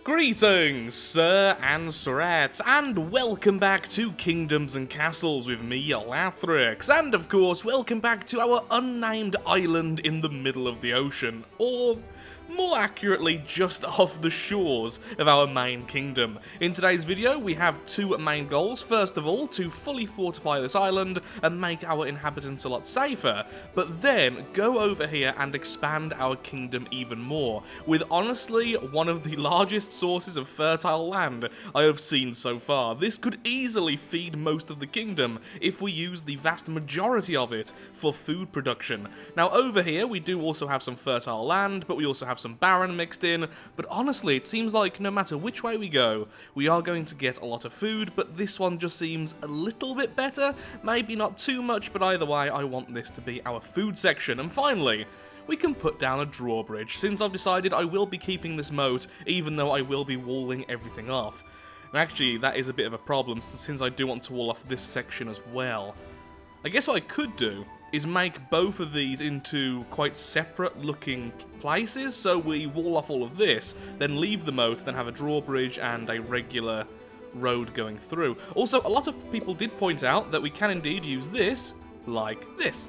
Greetings, sir and sirettes, and welcome back to Kingdoms and Castles with me, Lathrix, and of course, welcome back to our unnamed island in the middle of the ocean, or more accurately, just off the shores of our main kingdom. In today's video, we have two main goals. First of all, to fully fortify this island and make our inhabitants a lot safer, but then go over here and expand our kingdom even more, with honestly one of the largest sources of fertile land I have seen so far. This could easily feed most of the kingdom if we use the vast majority of it for food production. Now over here, we do also have some fertile land, but we also have some barren mixed in, but honestly it seems like no matter which way we go, we are going to get a lot of food, but this one just seems a little bit better, maybe not too much, but either way I want this to be our food section. And finally, we can put down a drawbridge, since I've decided I will be keeping this moat, even though I will be walling everything off. And actually that is a bit of a problem, since I do want to wall off this section as well. I guess what I could do is make both of these into quite separate looking places, so we wall off all of this, then leave the moat, then have a drawbridge and a regular road going through. Also, a lot of people did point out that we can indeed use this like this,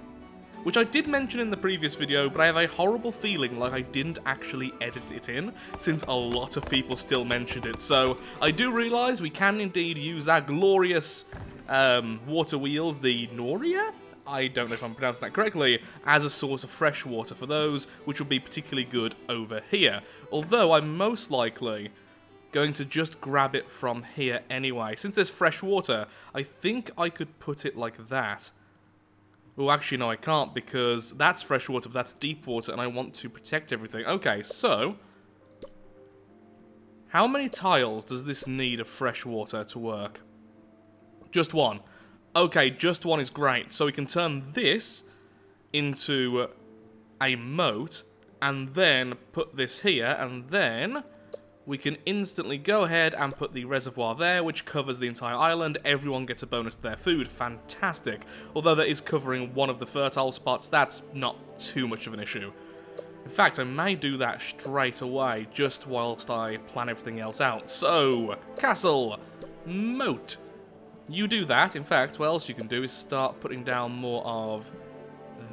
which I did mention in the previous video, but I have a horrible feeling like I didn't actually edit it in, since a lot of people still mentioned it. So I do realise we can indeed use our glorious water wheels, the Noria? I don't know if I'm pronouncing that correctly, as a source of fresh water for those, which will be particularly good over here. Although I'm most likely going to just grab it from here anyway. Since there's fresh water, I think I could put it like that. Oh, actually no I can't, because that's fresh water, but that's deep water, and I want to protect everything. Okay, so how many tiles does this need of fresh water to work? Just one. Okay, just one is great. So we can turn this into a moat, and then put this here, and then we can instantly go ahead and put the reservoir there, which covers the entire island. Everyone gets a bonus to their food. Fantastic. Although that is covering one of the fertile spots, that's not too much of an issue. In fact, I may do that straight away, just whilst I plan everything else out. So, castle, moat. You do that. In fact, what else you can do is start putting down more of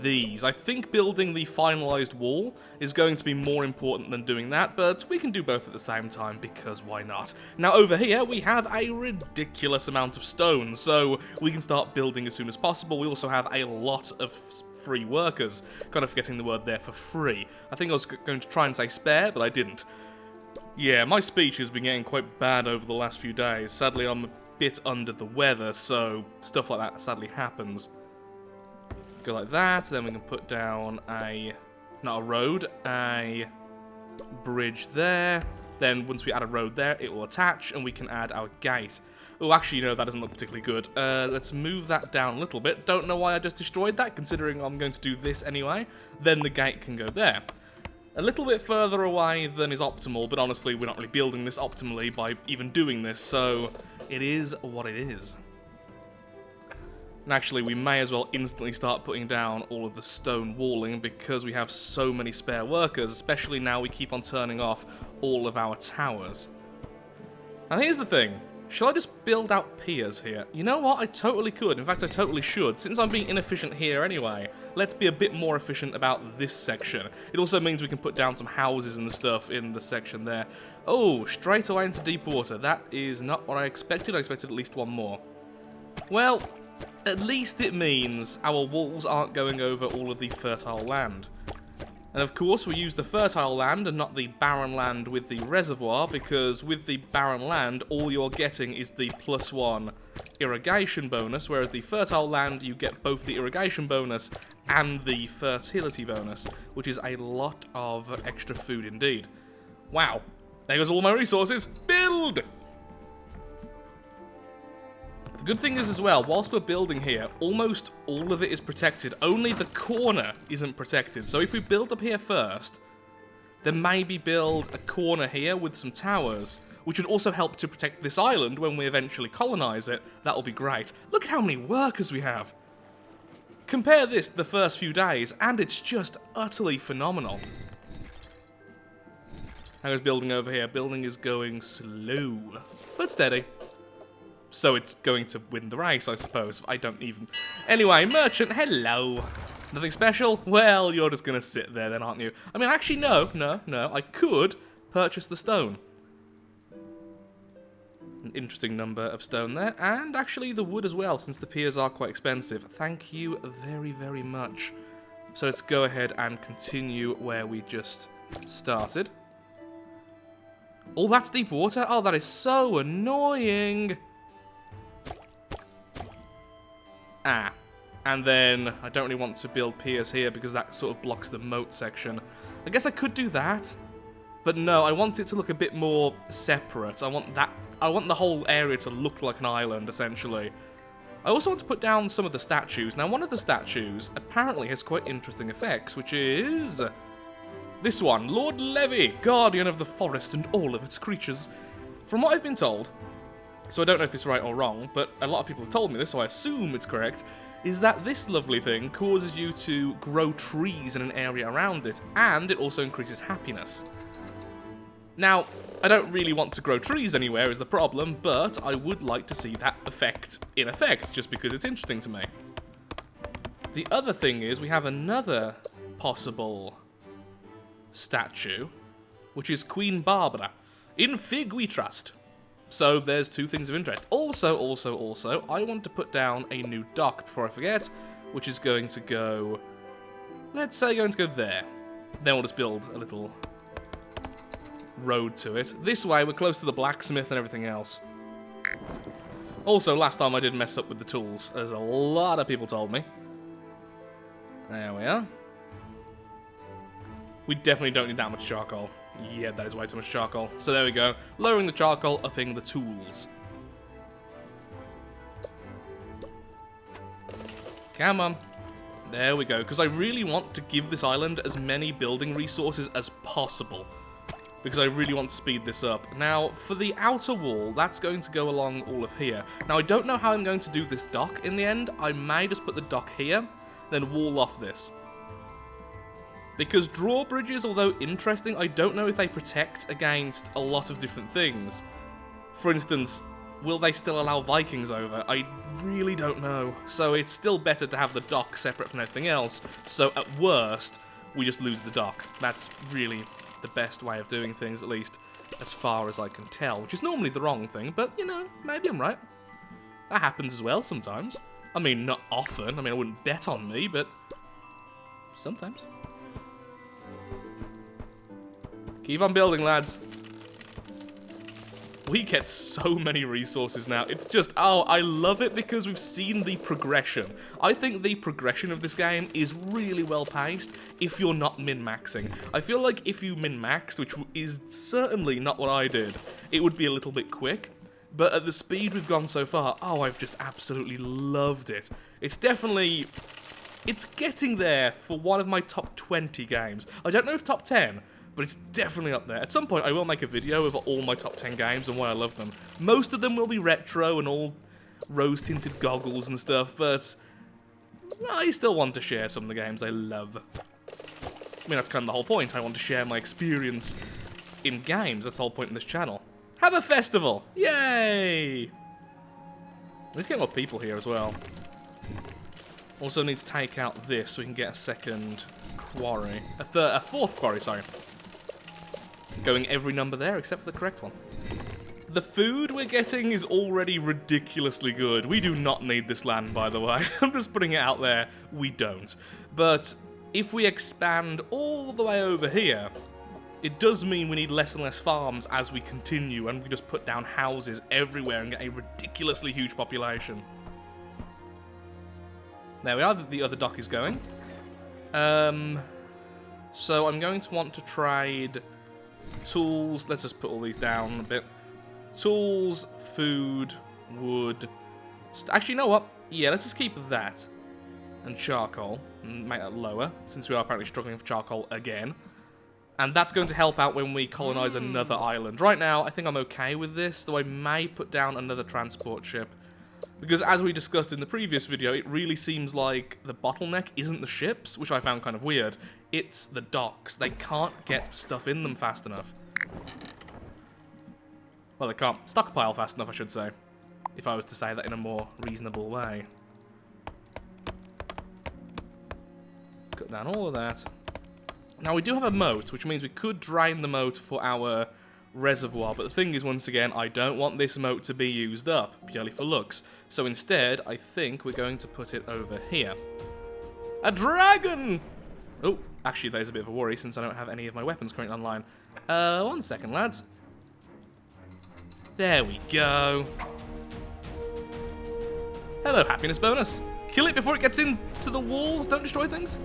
these. I think building the finalized wall is going to be more important than doing that, but we can do both at the same time, because why not? Now over here we have a ridiculous amount of stone, so we can start building as soon as possible. We also have a lot of free workers. Kind of forgetting the word there for free. I think I was going to try and say spare, but I didn't. Yeah, my speech has been getting quite bad over the last few days. Sadly, I'm a bit under the weather, so stuff like that sadly happens. Go like that, then we can put down not a road, a bridge there. Then once we add a road there, it will attach, and we can add our gate. Oh, actually, no, that doesn't look particularly good. Let's move that down a little bit. Don't know why I just destroyed that, considering I'm going to do this anyway. Then the gate can go there. A little bit further away than is optimal, but honestly, we're not really building this optimally by even doing this, so it is what it is. And actually, we may as well instantly start putting down all of the stone walling, because we have so many spare workers, especially now we keep on turning off all of our towers. Now here's the thing. Shall I just build out piers here? You know what? I totally could. In fact, I totally should. Since I'm being inefficient here anyway, let's be a bit more efficient about this section. It also means we can put down some houses and stuff in the section there. Oh, straight away into deep water. That is not what I expected. I expected at least one more. Well, at least it means our walls aren't going over all of the fertile land. And of course, we use the fertile land and not the barren land with the reservoir, because with the barren land, all you're getting is the +1 irrigation bonus, whereas the fertile land, you get both the irrigation bonus and the fertility bonus, which is a lot of extra food indeed. Wow, there goes all my resources. Build! The good thing is as well, whilst we're building here, almost all of it is protected. Only the corner isn't protected. So if we build up here first, then maybe build a corner here with some towers, which would also help to protect this island when we eventually colonize it. That'll be great. Look at how many workers we have. Compare this to the first few days, and it's just utterly phenomenal. How is building over here? Building is going slow, but steady. So it's going to win the race, I suppose. I don't even... Anyway, merchant, hello. Nothing special? Well, you're just going to sit there then, aren't you? I mean, actually, no. I could purchase the stone. An interesting number of stone there. And actually the wood as well, since the piers are quite expensive. Thank you very, very much. So let's go ahead and continue where we just started. Oh, that's deep water? Oh, that is so annoying. Ah. And then I don't really want to build piers here because that sort of blocks the moat section. I guess I could do that. But no, I want it to look a bit more separate. I want the whole area to look like an island, essentially. I also want to put down some of the statues. Now, one of the statues apparently has quite interesting effects, which is... this one, Lord Levy, guardian of the forest and all of its creatures. From what I've been told, so I don't know if it's right or wrong, but a lot of people have told me this, so I assume it's correct, is that this lovely thing causes you to grow trees in an area around it, and it also increases happiness. Now, I don't really want to grow trees anywhere is the problem, but I would like to see that effect in effect, just because it's interesting to me. The other thing is we have another possible statue, which is Queen Barbara. In Fig we trust. So there's two things of interest. Also, I want to put down a new dock before I forget, which is going to go... let's say going to go there. Then we'll just build a little road to it. This way, we're close to the blacksmith and everything else. Also, last time I did mess up with the tools, as a lot of people told me. There we are. We definitely don't need that much charcoal. Yeah, that is way too much charcoal. So there we go. Lowering the charcoal, upping the tools. Come on. There we go. Because I really want to give this island as many building resources as possible. Because I really want to speed this up. Now, for the outer wall, that's going to go along all of here. Now, I don't know how I'm going to do this dock in the end. I may just put the dock here, then wall off this. Because drawbridges, although interesting, I don't know if they protect against a lot of different things. For instance, will they still allow Vikings over? I really don't know. So it's still better to have the dock separate from everything else. So at worst, we just lose the dock. That's really the best way of doing things, at least as far as I can tell, which is normally the wrong thing, but, you know, maybe I'm right. That happens as well sometimes. I mean, not often. I mean, I wouldn't bet on me, but sometimes. Keep on building, lads. We get so many resources now. It's just, oh, I love it because we've seen the progression. I think the progression of this game is really well paced if you're not min-maxing. I feel like if you min-maxed, which is certainly not what I did, it would be a little bit quick. But at the speed we've gone so far, oh, I've just absolutely loved it. It's definitely... it's getting there for one of my top 20 games. I don't know if top 10... but it's definitely up there. At some point, I will make a video of all my top 10 games and why I love them. Most of them will be retro and all rose-tinted goggles and stuff, but I still want to share some of the games I love. I mean, that's kind of the whole point. I want to share my experience in games. That's the whole point of this channel. Have a festival! Yay! Let's get more people here as well. Also need to take out this so we can get a second quarry. A fourth quarry, sorry. Going every number there except for the correct one. The food we're getting is already ridiculously good. We do not need this land, by the way. I'm just putting it out there. We don't. But if we expand all the way over here, it does mean we need less and less farms as we continue, and we just put down houses everywhere and get a ridiculously huge population. There we are. The other dock is going. So I'm going to want to trade tools. Let's just put all these down a bit. Tools, food, wood. Actually, you know what? Yeah, let's just keep that. And charcoal. And make that lower, since we are apparently struggling for charcoal again. And that's going to help out when we colonize another island. Right now, I think I'm okay with this, though I may put down another transport ship. Because as we discussed in the previous video, it really seems like the bottleneck isn't the ships, which I found kind of weird. It's the docks. They can't get stuff in them fast enough. Well, they can't stockpile fast enough, I should say. If I was to say that in a more reasonable way. Cut down all of that. Now, we do have a moat, which means we could drain the moat for our reservoir. But the thing is, once again, I don't want this moat to be used up, purely for looks. So instead, I think we're going to put it over here. A dragon! Oh, actually, there's a bit of a worry since I don't have any of my weapons currently online. 1 second, lads. There we go. Hello, happiness bonus. Kill it before it gets into the walls. Don't destroy things.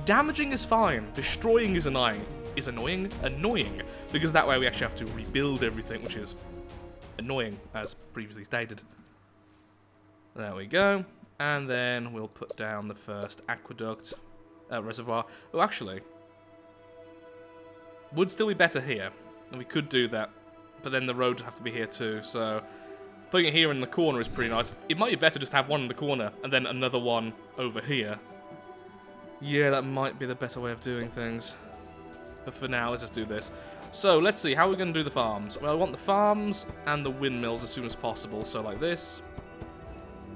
Damaging is fine. Destroying is annoying. Annoying. Because that way we actually have to rebuild everything, which is annoying, as previously stated. There we go. And then we'll put down the first aqueduct reservoir. Oh, actually, would still be better here. And we could do that. But then the road would have to be here too, so putting it here in the corner is pretty nice. It might be better just to have one in the corner and then another one over here. Yeah, that might be the better way of doing things. But for now, let's just do this. So, let's see, how are we going to do the farms? Well, I want the farms and the windmills as soon as possible, so like this.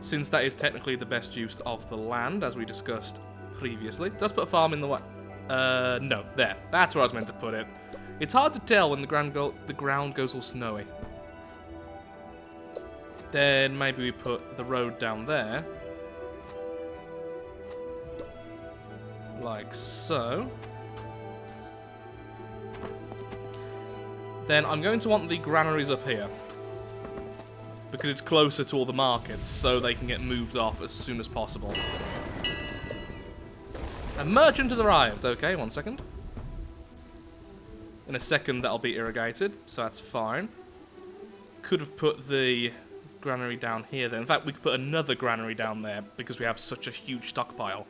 Since that is technically the best use of the land, as we discussed previously. Let's put a farm in the way. No, there. That's where I was meant to put it. It's hard to tell when the ground goes all snowy. Then maybe we put the road down there. Like so. Then I'm going to want the granaries up here. Because it's closer to all the markets, so they can get moved off as soon as possible. A merchant has arrived. Okay, 1 second. In a second, that'll be irrigated, so that's fine. Could have put the granary down here then. In fact, we could put another granary down there because we have such a huge stockpile.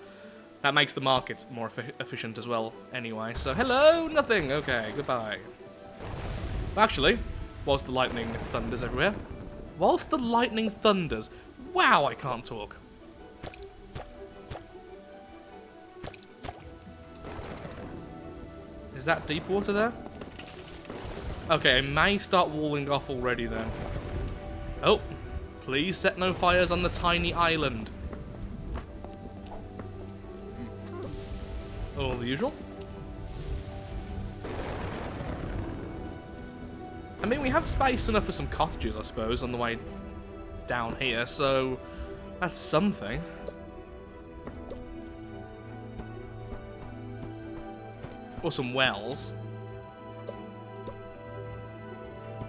That makes the markets more efficient as well anyway. So, hello, nothing. Okay, goodbye. Actually, whilst the lightning thunders everywhere. Whilst the lightning thunders. Wow, I can't talk. Is that deep water there? Okay, I may start walling off already then. Oh, please set no fires on the tiny island. All the usual. I mean, we have space enough for some cottages, I suppose, on the way down here, so that's something. Or some wells.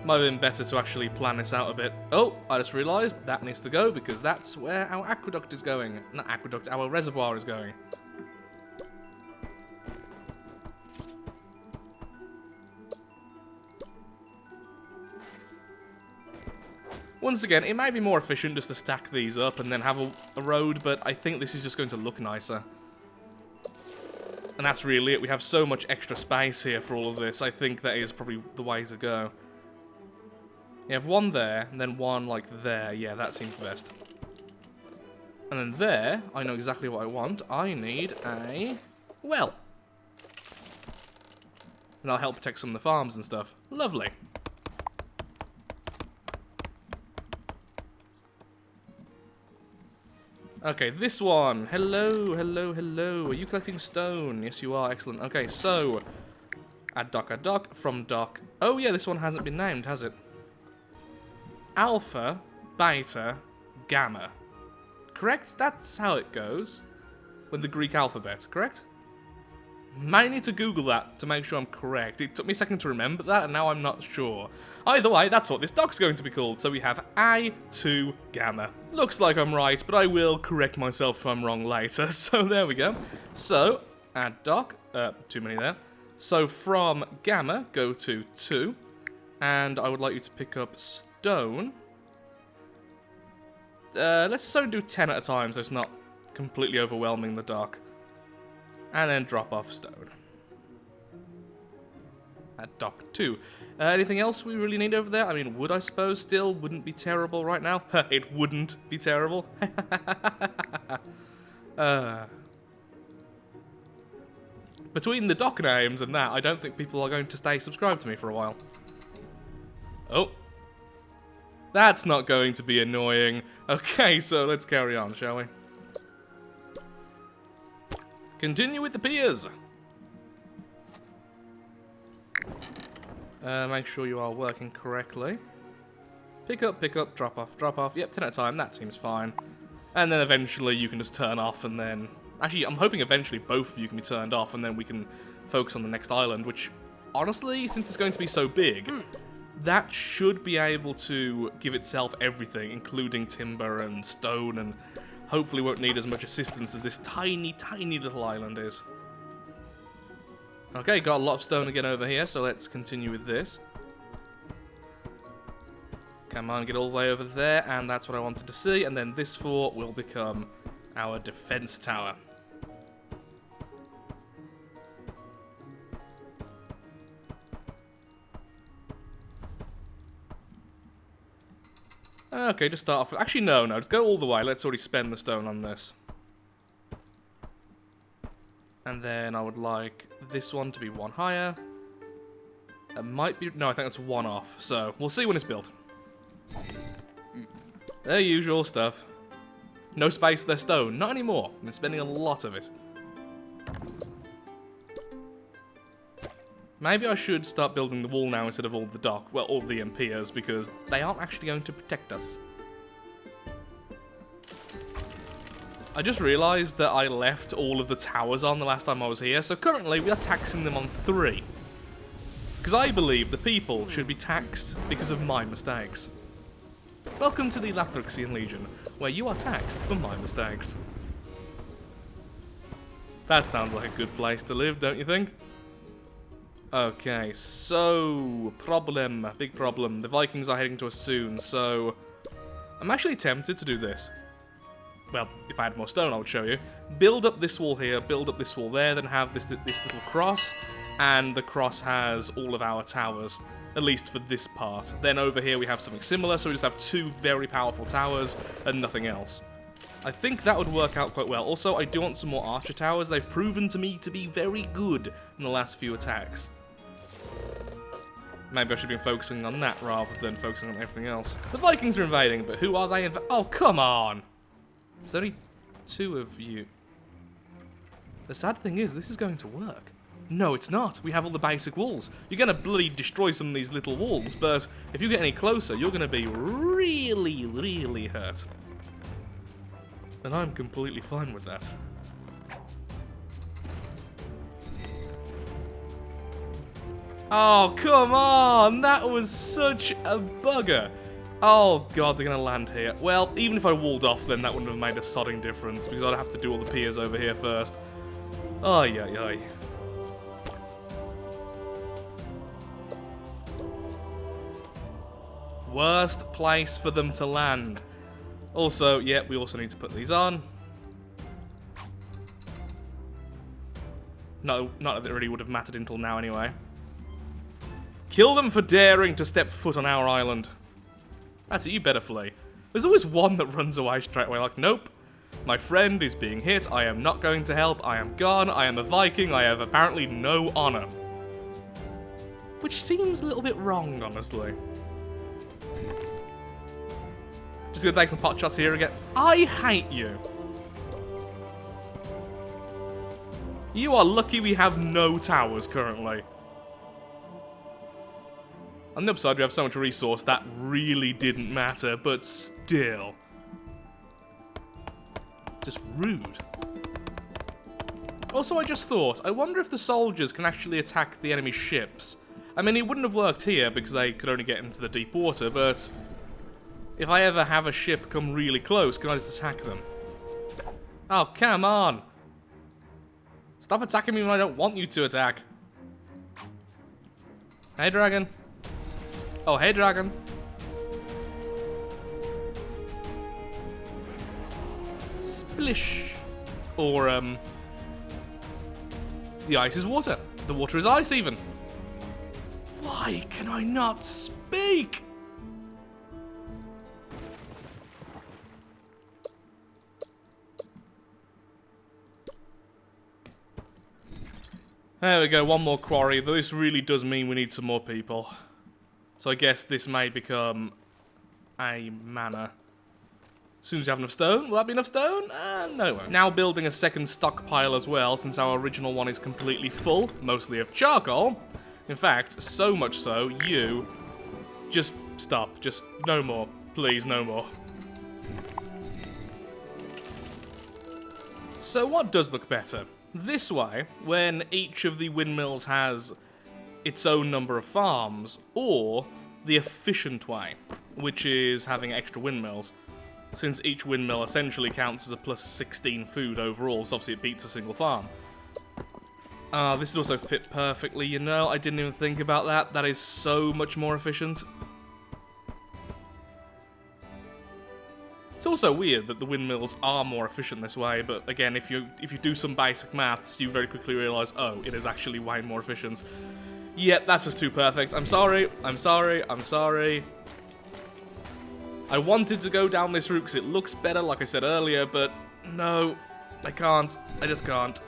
Might have been better to actually plan this out a bit. Oh, I just realised that needs to go because that's where our aqueduct is going. Not aqueduct, our reservoir is going. Once again, it might be more efficient just to stack these up and then have a road, but I think this is just going to look nicer. And that's really it. We have so much extra space here for all of this. I think that is probably the way to go. You have one there, and then one like there. Yeah, that seems best. And then there, I know exactly what I want. I need a well. And that'll help protect some of the farms and stuff. Lovely. Okay, this one. Hello, hello, hello. Are you collecting stone? Yes, you are. Excellent. Okay, so add dock, from dock. Oh, yeah, this one hasn't been named, has it? Alpha, beta, gamma. Correct? That's how it goes. With the Greek alphabet, correct? Might need to Google that to make sure I'm correct. It took me a second to remember that, and now I'm not sure. Either way, that's what this dock's going to be called. So we have I2 gamma. Looks like I'm right, but I will correct myself if I'm wrong later. So there we go. So, add dock. Too many there. So from gamma, go to 2. And I would like you to pick up stone. Let's only do 10 at a time so it's not completely overwhelming the dock. And then drop off stone. At dock 2. Anything else we really need over there? I mean, wood, I suppose, still wouldn't be terrible right now. It wouldn't be terrible. between the dock names and that, I don't think people are going to stay subscribed to me for a while. Oh. That's not going to be annoying. Okay, so let's carry on, shall we? Continue with the piers. Make sure you are working correctly. Pick up, drop off, drop off. Yep, 10 at a time, that seems fine. And then eventually you can just turn off and then... Actually, I'm hoping eventually both of you can be turned off and then we can focus on the next island, which, honestly, since it's going to be so big, that should be able to give itself everything, including timber and stone, and hopefully won't need as much assistance as this tiny, tiny little island is. Okay, got a lot of stone again over here, so let's continue with this. Come on, get all the way over there, and that's what I wanted to see, and then this fort will become our defense tower. Okay, just start off with... Actually, no, just go all the way. Let's already spend the stone on this. And then I would like this one to be one higher. It might be... No, I think that's one off, so we'll see when it's built. The usual stuff. No space for their stone. Not anymore. I've been spending a lot of it. Maybe I should start building the wall now instead of all the dock. Well, all the piers, because they aren't actually going to protect us. I just realised that I left all of the towers on the last time I was here, so currently we are taxing them on 3. Because I believe the people should be taxed because of my mistakes. Welcome to the Lathrxian Legion, where you are taxed for my mistakes. That sounds like a good place to live, don't you think? Okay, so... big problem. The Vikings are heading to us soon, so... I'm actually tempted to do this. Well, if I had more stone, I would show you. Build up this wall here, build up this wall there, then have this little cross, and the cross has all of our towers. At least for this part. Then over here we have something similar, so we just have 2 very powerful towers and nothing else. I think that would work out quite well. Also, I do want some more archer towers. They've proven to me to be very good in the last few attacks. Maybe I should be focusing on that rather than focusing on everything else. The Vikings are invading, but who are they Oh, come on! There's only 2 of you. The sad thing is, this is going to work. No, it's not. We have all the basic walls. You're going to bloody destroy some of these little walls, but if you get any closer, you're going to be really, really hurt. And I'm completely fine with that. Oh, come on! That was such a bugger. Oh, God, they're going to land here. Well, even if I walled off, then that wouldn't have made a sodding difference, because I'd have to do all the piers over here first. Ay, ay, ay. Worst place for them to land. Also, yeah, we also need to put these on. No, not that it really would have mattered until now anyway. Kill them for daring to step foot on our island. That's it, you better flee. There's always one that runs away straight away like, nope. My friend is being hit, I am not going to help, I am gone, I am a Viking, I have apparently no honor. Which seems a little bit wrong, honestly. Just gonna take some pot shots here again. I hate you. You are lucky we have no towers currently. On the upside, we have so much resource that really didn't matter, but still. Just rude. Also, I just thought, I wonder if the soldiers can actually attack the enemy ships. I mean, it wouldn't have worked here because they could only get into the deep water, but if I ever have a ship come really close, can I just attack them? Oh, come on! Stop attacking me when I don't want you to attack. Hey, dragon. Oh, hey, dragon. Splish. Or, the ice is water. The water is ice, even. Why can I not speak? There we go, one more quarry, though this really does mean we need some more people. So I guess this may become a manor. As soon as you have enough stone, will that be enough stone? No, it won't. Now building a second stockpile as well, since our original one is completely full, mostly of charcoal. In fact, so much so, you... just stop. Just no more. Please, no more. So what does look better? This way, when each of the windmills has its own number of farms, or the efficient way, which is having extra windmills, since each windmill essentially counts as a plus 16 food overall, so obviously it beats a single farm. This would also fit perfectly, you know, I didn't even think about that. That is so much more efficient. It's also weird that the windmills are more efficient this way, but again, if you do some basic maths, you very quickly realise, oh, it is actually way more efficient. Yep, that's just too perfect. I'm sorry, I'm sorry, I'm sorry. I wanted to go down this route because it looks better, like I said earlier, but no, I can't. I just can't.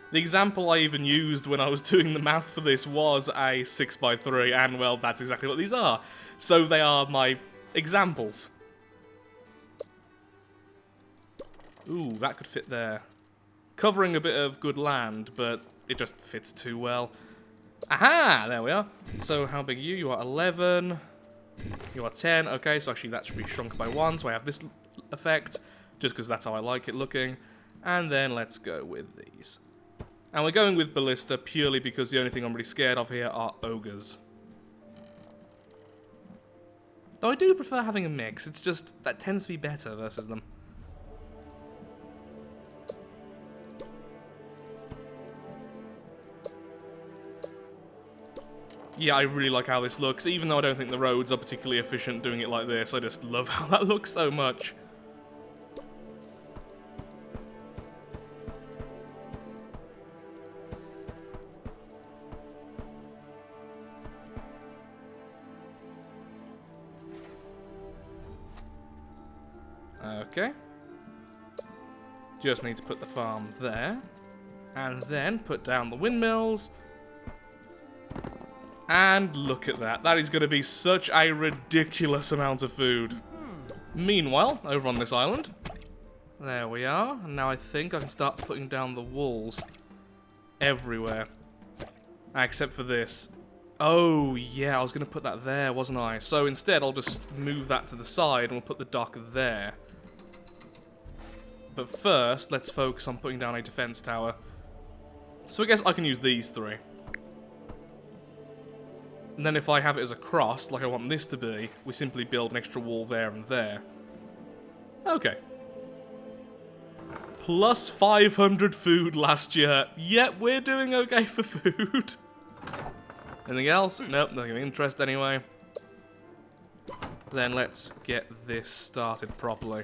The example I even used when I was doing the math for this was a 6x3, and well, that's exactly what these are. So they are my examples. Ooh, that could fit there. Covering a bit of good land, but it just fits too well. Aha! There we are. So how big are you? You are 11. You are 10. Okay, so actually that should be shrunk by 1, so I have this effect, just because that's how I like it looking. And then let's go with these. And we're going with Ballista purely because the only thing I'm really scared of here are ogres. Though I do prefer having a mix, it's just, that tends to be better versus them. Yeah, I really like how this looks, even though I don't think the roads are particularly efficient doing it like this, I just love how that looks so much. Okay. Just need to put the farm there. And then put down the windmills. And look at that. That is going to be such a ridiculous amount of food. Meanwhile, over on this island. There we are. And now I think I can start putting down the walls everywhere. Except for this. Oh, yeah, I was going to put that there, wasn't I? So instead, I'll just move that to the side and we'll put the dock there. But first, let's focus on putting down a defense tower. So I guess I can use these 3. And then if I have it as a cross, like I want this to be, we simply build an extra wall there and there. Okay. Plus 500 food last year. Yep, we're doing okay for food. Anything else? Nope, nothing of interest anyway. Then let's get this started properly.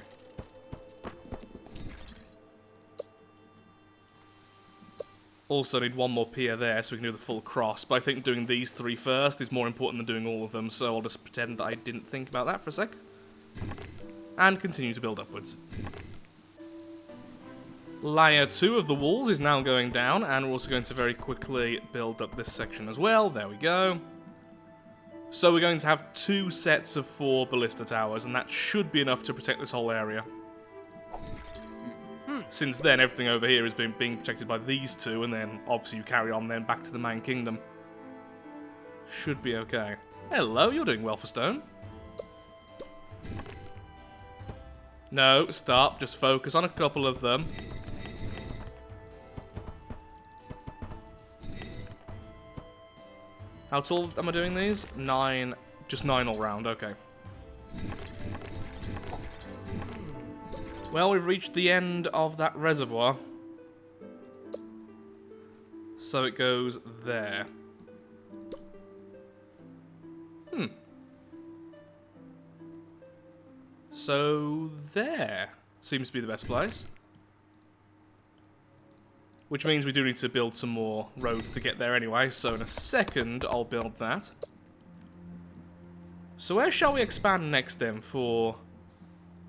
Also need one more pier there so we can do the full cross, but I think doing these 3 first is more important than doing all of them, so I'll just pretend I didn't think about that for a sec. And continue to build upwards. Layer 2 of the walls is now going down, and we're also going to very quickly build up this section as well. There we go. So we're going to have 2 sets of 4 ballista towers, and that should be enough to protect this whole area. Since then, everything over here is being protected by these 2, and then obviously you carry on then back to the main kingdom. Should be okay. Hello, you're doing well for stone. No, stop. Just focus on a couple of them. How tall am I doing these? 9. Just 9 all round, okay. Well, we've reached the end of that reservoir. So it goes there. So there seems to be the best place. Which means we do need to build some more roads to get there anyway, so in a second I'll build that. So where shall we expand next then for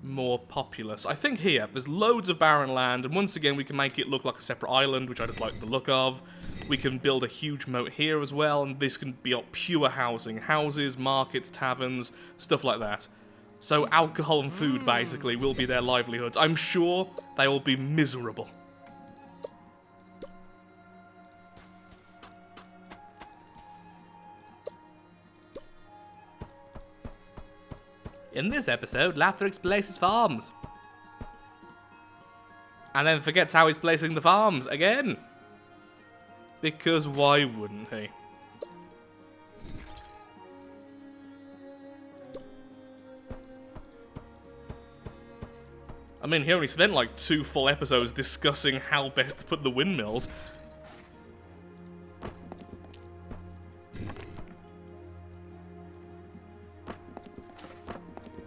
more populous? I think here. There's loads of barren land, and once again we can make it look like a separate island, which I just like the look of. We can build a huge moat here as well, and this can be pure housing. Houses, markets, taverns, stuff like that. So alcohol and food, basically, will be their livelihoods. I'm sure they will be miserable. In this episode, Lathrix places farms. And then forgets how he's placing the farms again. Because why wouldn't he? I mean, he only spent like 2 full episodes discussing how best to put the windmills.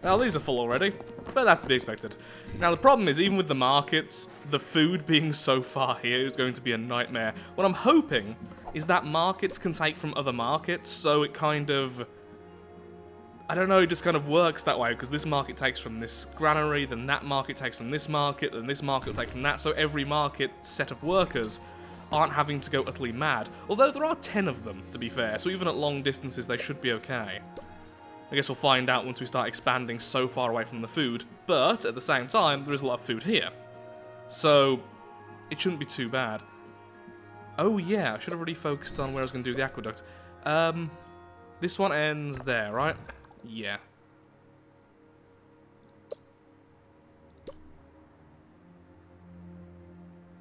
Well, these are full already, but that's to be expected. Now, the problem is, even with the markets, the food being so far here is going to be a nightmare. What I'm hoping is that markets can take from other markets, so it kind of... I don't know, it just kind of works that way, because this market takes from this granary, then that market takes from this market, then this market will take from that, so every market set of workers aren't having to go utterly mad. Although there are 10 of them, to be fair, so even at long distances they should be okay. I guess we'll find out once we start expanding so far away from the food, but at the same time, there is a lot of food here. So, it shouldn't be too bad. Oh yeah, I should have really focused on where I was going to do the aqueduct. This one ends there, right? Yeah.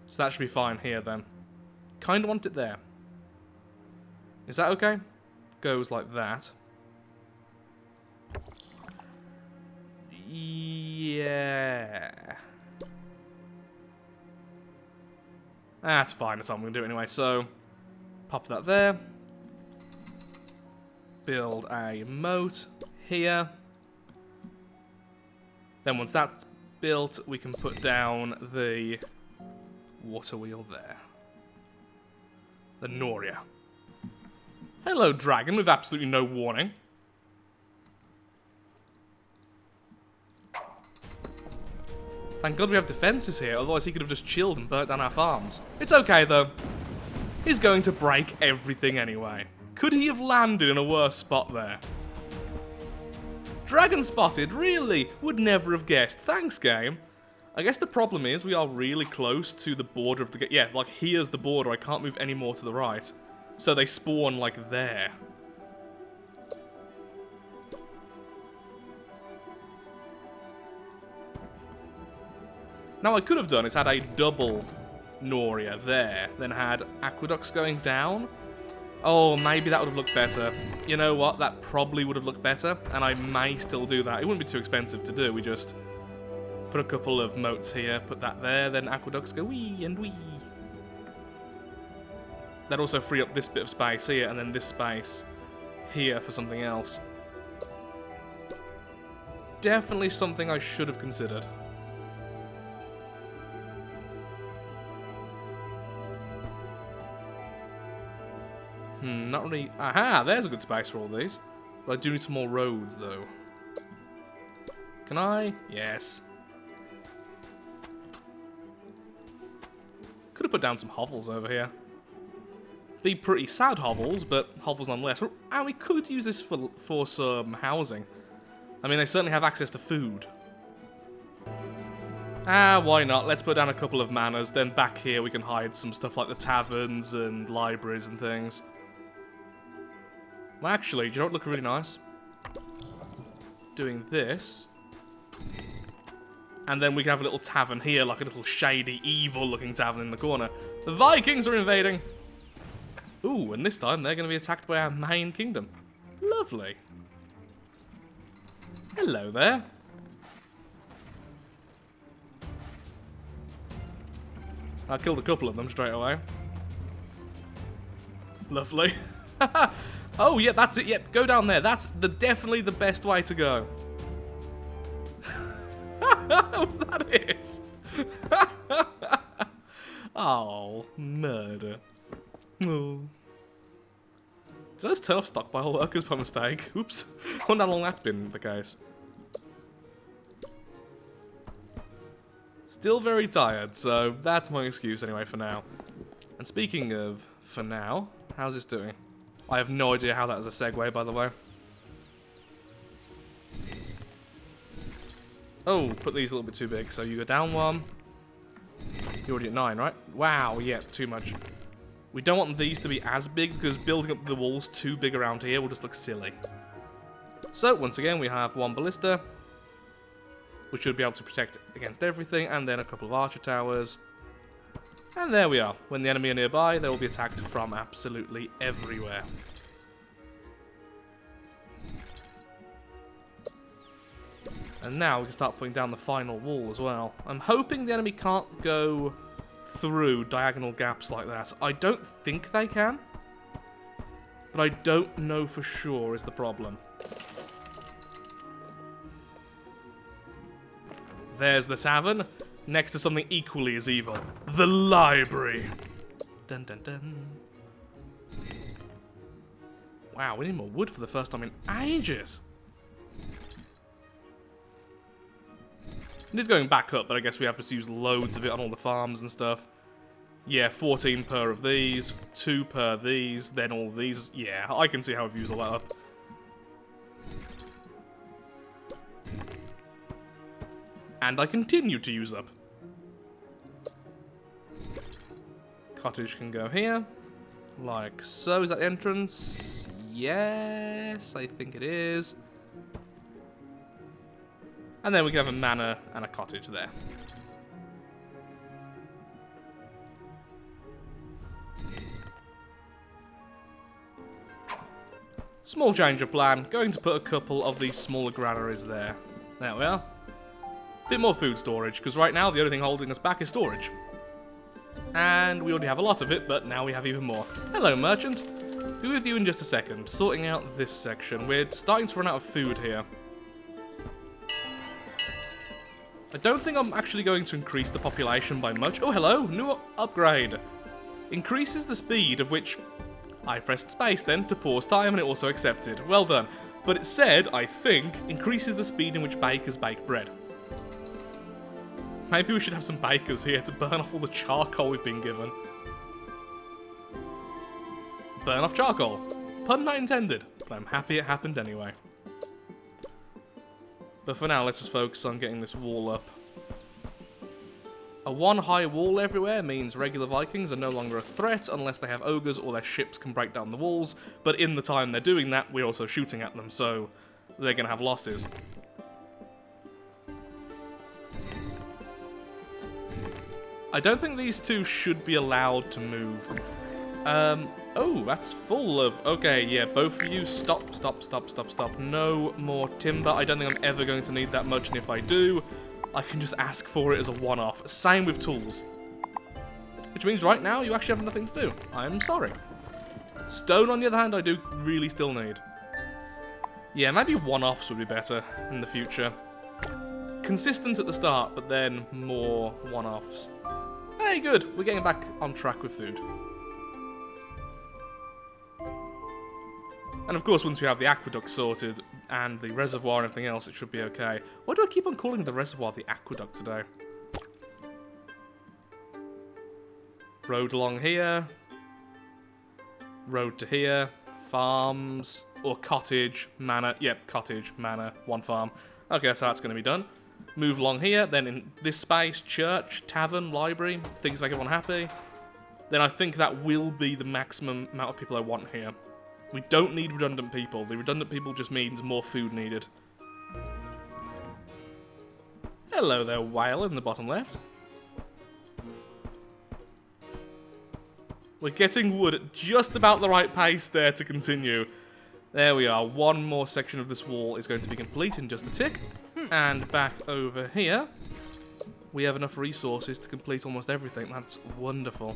So that should be fine here then. Kind of want it there. Is that okay? Goes like that. Yeah. That's fine, that's all I'm going to do anyway. So, pop that there. Build a moat here. Then once that's built, we can put down the water wheel there. The Noria. Hello, dragon, with absolutely no warning. Thank God we have defences here, otherwise he could have just chilled and burnt down our farms. It's okay, though. He's going to break everything anyway. Could he have landed in a worse spot there? Dragon spotted, really? Would never have guessed. Thanks, game. I guess the problem is we are really close to the border of the game. Yeah, like here's the border. I can't move any more to the right. So they spawn like there. Now, I could have done is had a double Noria there, then had aqueducts going down. Oh, maybe that would have looked better. You know what? That probably would have looked better, and I may still do that. It wouldn't be too expensive to do. We just put a couple of moats here, put that there, then aqueducts go wee and wee. That'd also free up this bit of space here, and then this space here for something else. Definitely something I should have considered. Not really... Aha, there's a good space for all these. But I do need some more roads, though. Can I? Yes. Could have put down some hovels over here. Be pretty sad hovels, but hovels nonetheless. And we could use this for some housing. I mean, they certainly have access to food. Ah, why not? Let's put down a couple of manors. Then back here we can hide some stuff like the taverns and libraries and things. Well, actually, do you know what would look really nice? Doing this. And then we can have a little tavern here, like a little shady, evil-looking tavern in the corner. The Vikings are invading! Ooh, and this time they're going to be attacked by our main kingdom. Lovely. Hello there. I killed a couple of them straight away. Lovely. Oh, yeah, that's it. Yep, go down there. That's definitely the best way to go. Was that it? Oh, murder. Oh. Did I just turn off stockpile workers by mistake? Oops. I wonder how long that's been the case. Still very tired, so that's my excuse anyway for now. And speaking of for now, how's this doing? I have no idea how that is a segue, by the way. Oh, put these a little bit too big, so you go down one. You're already at 9, right? Wow, yeah, too much. We don't want these to be as big, because building up the walls too big around here will just look silly. So, once again, we have one ballista, which should be able to protect against everything, and then a couple of archer towers. And there we are. When the enemy are nearby, they will be attacked from absolutely everywhere. And now we can start putting down the final wall as well. I'm hoping the enemy can't go through diagonal gaps like that. I don't think they can, but I don't know for sure is the problem. There's the tavern, next to something equally as evil. The library. Dun dun dun. Wow, we need more wood for the first time in ages. It is going back up, but I guess we have to use loads of it on all the farms and stuff. Yeah, 14 per of these, 2 per these, then all these. Yeah, I can see how I've used all that up. And I continue to use up. Cottage can go here. Like so. Is that the entrance? Yes, I think it is. And then we can have a manor and a cottage there. Small change of plan. Going to put a couple of these smaller granaries there. There we are. Bit more food storage, because right now the only thing holding us back is storage. And we already have a lot of it, but now we have even more. Hello, merchant. Be with you in just a second. Sorting out this section. We're starting to run out of food here. I don't think I'm actually going to increase the population by much. Oh, hello, new upgrade. Increases the speed of which... I pressed space then to pause time and it also accepted. Well done. But it said, I think, increases the speed in which bakers bake bread. Maybe we should have some bakers here to burn off all the charcoal we've been given. Burn off charcoal. Pun not intended, but I'm happy it happened anyway. But for now, let's just focus on getting this wall up. A one high wall everywhere means regular Vikings are no longer a threat unless they have ogres or their ships can break down the walls. But in the time they're doing that, we're also shooting at them, so they're going to have losses. I don't think these two should be allowed to move. Oh, that's full of... Okay, yeah, both of you, stop. No more timber. I don't think I'm ever going to need that much, and if I do, I can just ask for it as a one-off. Same with tools. Which means right now, you actually have nothing to do. I'm sorry. Stone, on the other hand, I do really still need. Yeah, maybe one-offs would be better in the future. Consistent at the start, but then more one-offs. Hey, good. We're getting back on track with food. And of course, once we have the aqueduct sorted and the reservoir and everything else, it should be okay. Why do I keep on calling the reservoir the aqueduct today? Road along here. Road to here. Farms. Or cottage, manor. Yep, cottage, manor, one farm. Okay, so that's going to be done. Move along here. Then in this space, church, tavern, library. Things make everyone happy. Then I think that will be the maximum amount of people I want here. We don't need redundant people. The redundant people just means more food needed. Hello there, whale in the bottom left. We're getting wood at just about the right pace there to continue. There we are. One more section of this wall is going to be complete in just a tick. And back over here, we have enough resources to complete almost everything. That's wonderful.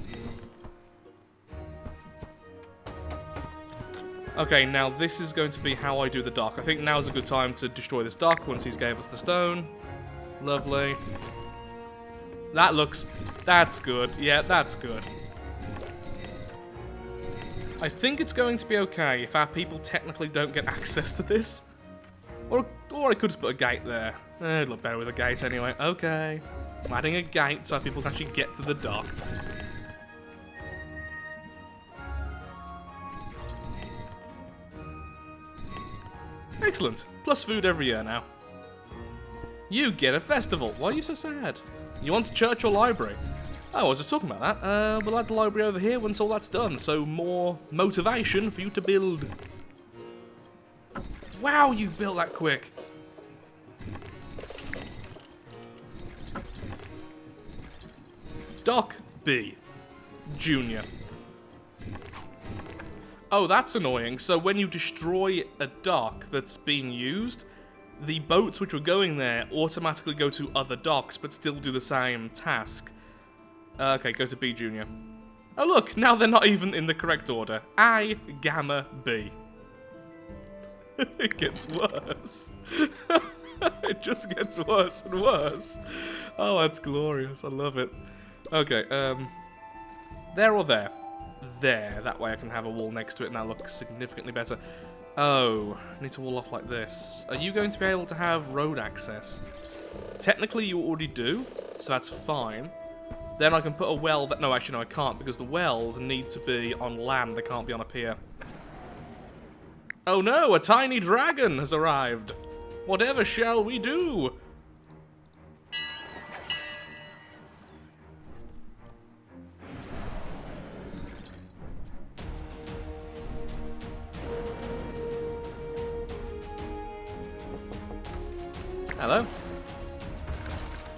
Okay, now this is going to be how I do the dock. I think now's a good time to destroy this dock once he's gave us the stone. Lovely. That's good. Yeah, that's good. I think it's going to be okay if our people technically don't get access to this. Or I could just put a gate there. It'd look better with a gate anyway. Okay. I'm adding a gate so people can actually get to the dock. Excellent. Plus food every year now. You get a festival. Why are you so sad? You want a church or library? Oh, I was just talking about that. We'll add the library over here once all that's done, so more motivation for you to build. Wow, you built that quick. Dock B. Junior. Oh, that's annoying. So when you destroy a dock that's being used, the boats which were going there automatically go to other docks, but still do the same task. Okay, go to B Junior. Oh look, now they're not even in the correct order. I, Gamma, B. It gets worse. It just gets worse and worse. Oh, that's glorious. I love it. Okay, there or there? There. That way I can have a wall next to it and that looks significantly better. Oh, I need to wall off like this. Are you going to be able to have road access? Technically you already do, so that's fine. Then I can put a well that... No, actually no, I can't, because the wells need to be on land. They can't be on a pier. Oh no, a tiny dragon has arrived. Whatever shall we do? Hello.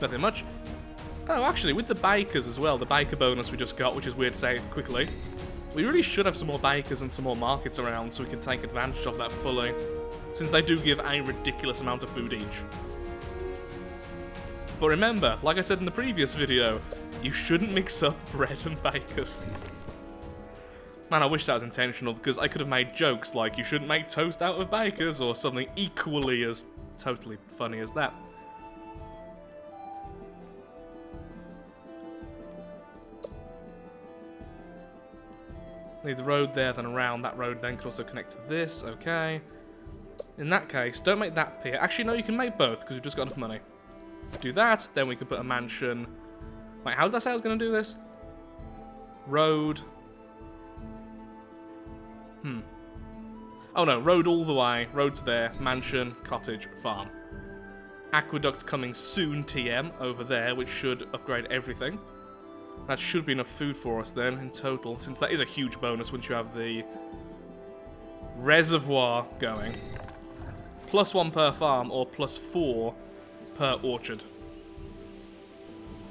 Nothing much. Oh, actually, with the bakers as well, the baker bonus we just got, which is weird to say quickly, we really should have some more bakers and some more markets around so we can take advantage of that fully, since they do give a ridiculous amount of food each. But remember, like I said in the previous video, you shouldn't mix up bread and bakers. Man, I wish that was intentional, because I could have made jokes like you shouldn't make toast out of bakers, or something equally as totally funny as that. Need the road there, then around. That road then could also connect to this. Okay. In that case, don't make that pier. Actually, no, you can make both, because we've just got enough money. Do that, then we can put a mansion. Wait, how did I say I was going to do this? Road. Oh no, road all the way. Road to there. Mansion, cottage, farm. Aqueduct coming soon, TM, over there, which should upgrade everything. That should be enough food for us then, in total, since that is a huge bonus once you have the reservoir going. +1 per farm, or +4 per orchard.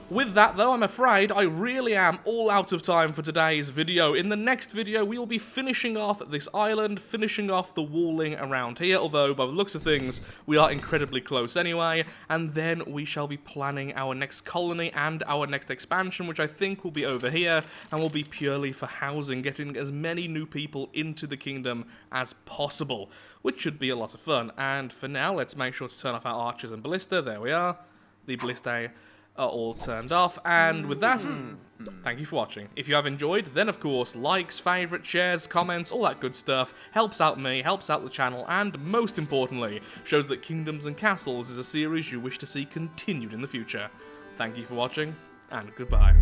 With that, though, I'm afraid I really am all out of time for today's video. In the next video, we will be finishing off this island, finishing off the walling around here, although, by the looks of things, we are incredibly close anyway, and then we shall be planning our next colony and our next expansion, which I think will be over here, and will be purely for housing, getting as many new people into the kingdom as possible, which should be a lot of fun. And for now, let's make sure to turn off our archers and ballista. There we are. The ballistae are all turned off, and with that, thank you for watching. If you have enjoyed, then of course, likes, favourites, shares, comments, all that good stuff helps out me, helps out the channel, and most importantly, shows that Kingdoms and Castles is a series you wish to see continued in the future. Thank you for watching, and goodbye.